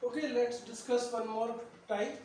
Okay, let's discuss one more type.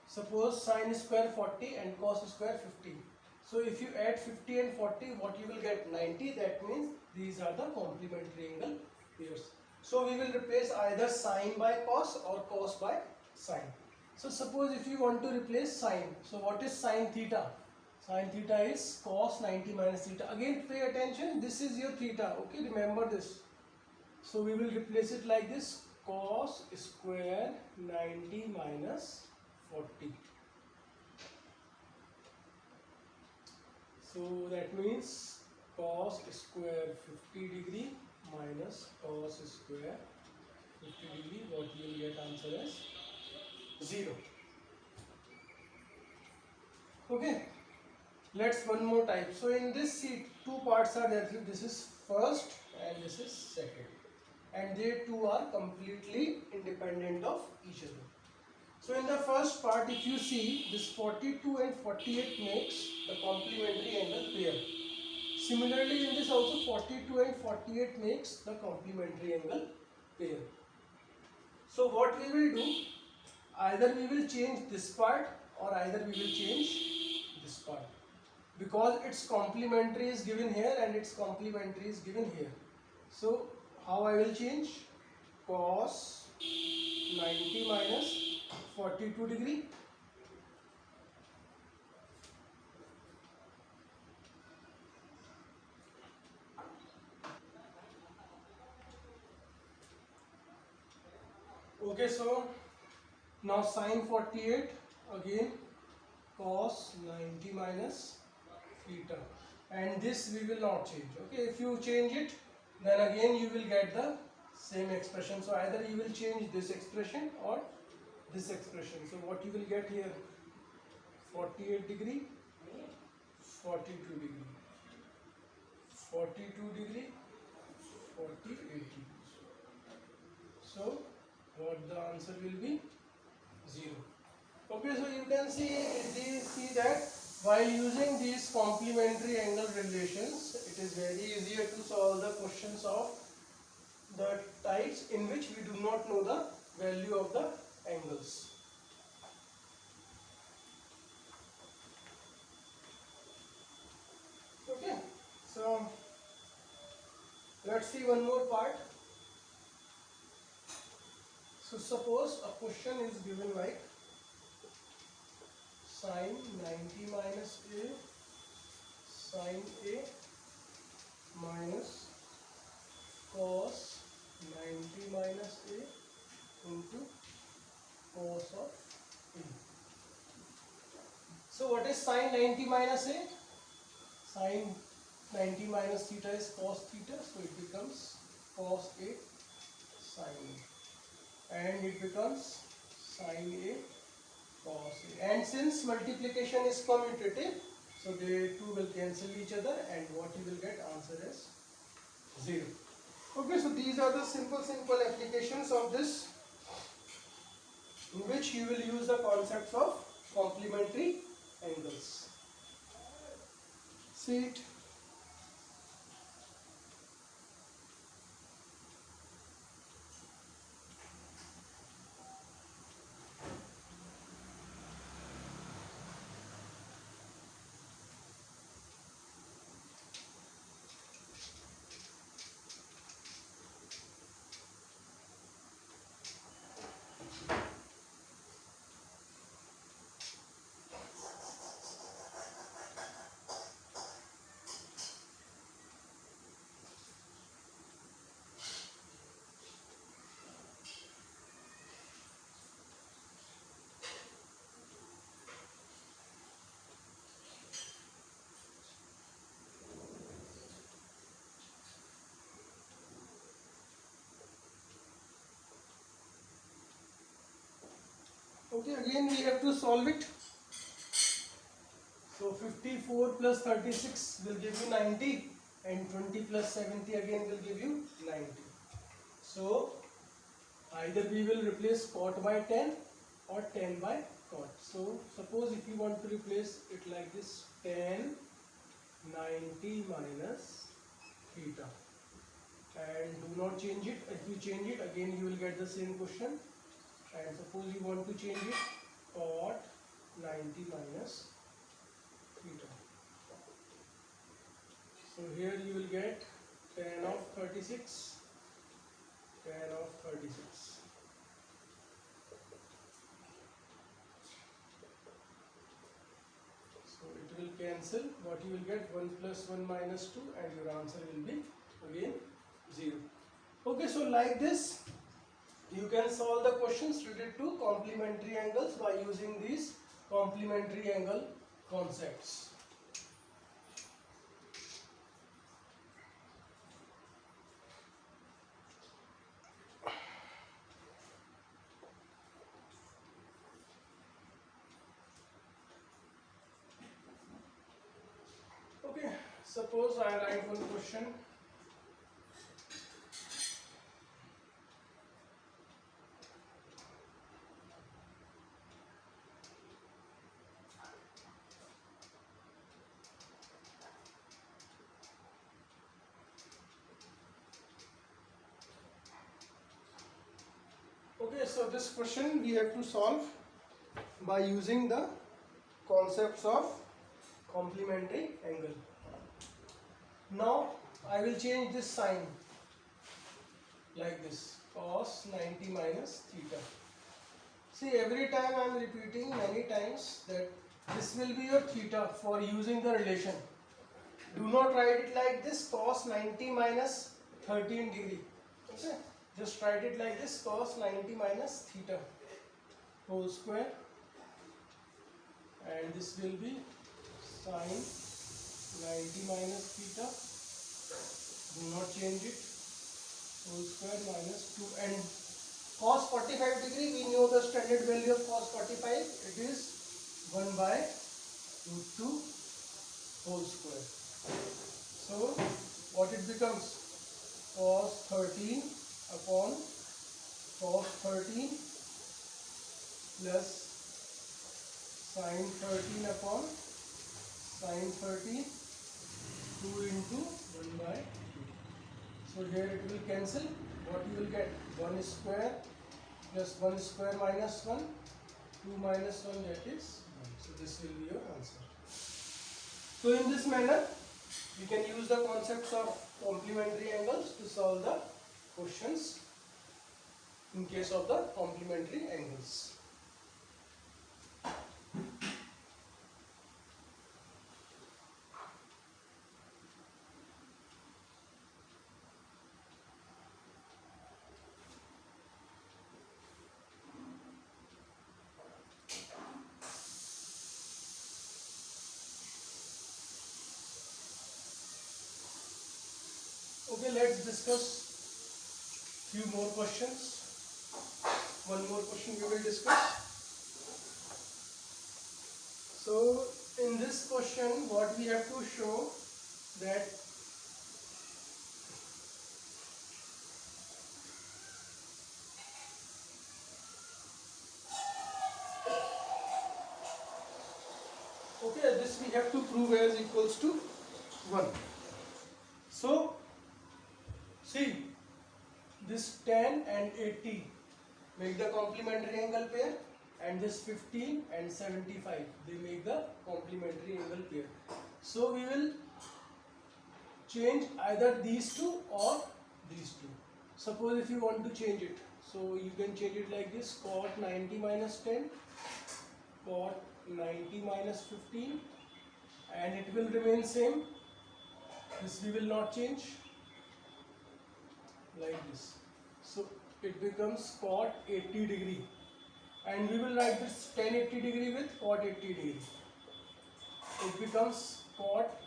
Suppose sine square 40 and cos square 50. So if you add 50 and 40, what you will get 90. That means these are the complementary angle pairs. So we will replace either sine by cos or cos by sine. So suppose if you want to replace sine, so what is sine theta? Sine theta is cos 90 minus theta. Again pay attention, this is your theta. Okay, remember this. So we will replace it like this, cos square 90 minus 40. So that means cos square 50 degree minus cos square 50 degree, what you will get answer as 0. Okay, let's one more type. So in this sheet two parts are there. This is first and this is second, and they two are completely independent of each other. So in the first part, if you see, this 42 and 48 makes the complementary angle pair. Similarly in this also 42 and 48 makes the complementary angle pair. So what we will do, either we will change this part or either we will change this part, because its complementary is given here and its complementary is given here. So how I will change? Cos 90 minus 42 degree okay. So now sine 48 again cos 90 minus theta, and this we will not change. Okay, if you change it, then again you will get the same expression. So either you will change this expression or this expression. So what you will get here, 48 degree 42 degree 42 degree 48 degree. So what the answer will be? 0. Okay, so you can see that while using these complementary angle relations, it is very easier to solve the questions of the types in which we do not know the value of the angles. Okay, so let's see one more part. So suppose a question is given like sine 90 minus a sine a minus cos 90 minus a into cos of a. So what is sine 90 minus a? Sine 90 minus theta is cos theta, so it becomes cos a sine a, and it becomes sine a cos a. And since multiplication is commutative, so they two will cancel each other, and what you will get answer is 0. Okay, so these are the simple applications of this, in which you will use the concepts of complementary angles. See it. Okay, again we have to solve it. So 54 plus 36 will give you 90, and 20 plus 70 again will give you 90. So either we will replace cot by 10 or 10 by cot. So suppose if you want to replace it like this, 10 90 minus theta, and do not change it. If you change it, again you will get the same question. and suppose you want to change it, cot 90 minus theta. So here you will get tan of 36, tan of 36. So it will cancel. What you will get, 1 plus 1 minus 2, and your answer will be again 0. Okay, so like this you can solve the questions related to complementary angles by using these complementary angle concepts. Okay, suppose I write one question. Okay, so this question we have to solve by using the concepts of complementary angle. Now I will change this sign like this, cos 90 minus theta. See, every time I am repeating many times that this will be your theta for using the relation. Do not write it like this, cos 90 minus 13 degree. Okay, just write it like this, cos 90 minus theta whole square, and this will be sin 90 minus theta. Do not change it, whole square minus 2, and cos 45 degree, we know the standard value of cos 45, it is 1 by root 2 whole square. So what it becomes, cos 13 upon cos 13 plus sin 13 upon sin 13, 2 into 1 by 2. So here it will cancel. What you will get, 1 square plus 1 square minus 1, 2 minus 1, that is 1. So this will be your answer. So in this manner we can use the concepts of complementary angles to solve the questions in case of the complementary angles. Okay, let's discuss few more questions. One more question we will discuss. So in this question what we have to show that okay, this we have to prove as equals to 1. So see, this 10 and 80 make the complementary angle pair, and this 15 and 75 they make the complementary angle pair. So we will change either these two or these two. Suppose if you want to change it, so you can change it like this, cot 90 minus 10, cot 90 minus 15, and it will remain same. This we will not change, like this. So it becomes cot 80 degree, and we will write this tan 80 degree with cot 80 degree. It becomes cot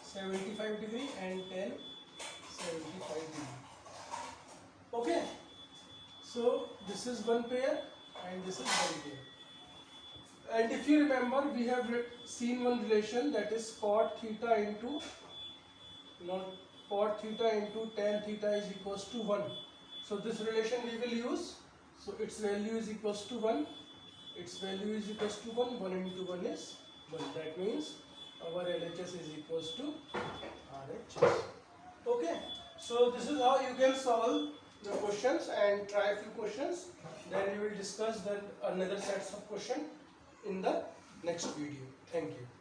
75 degree and tan 75 degree. Okay, so this is one pair and this is one pair. And if you remember, we have seen one relation, that is cot theta into cot theta into tan theta is equals to 1. So this relation we will use. So its value is equals to 1. Its value is equals to 1. 1 into 1 is 1. That means our LHS is equals to RHS. Okay. So this is how you can solve the questions and try a few questions. Then we will discuss the another sets of question in the next video. Thank you.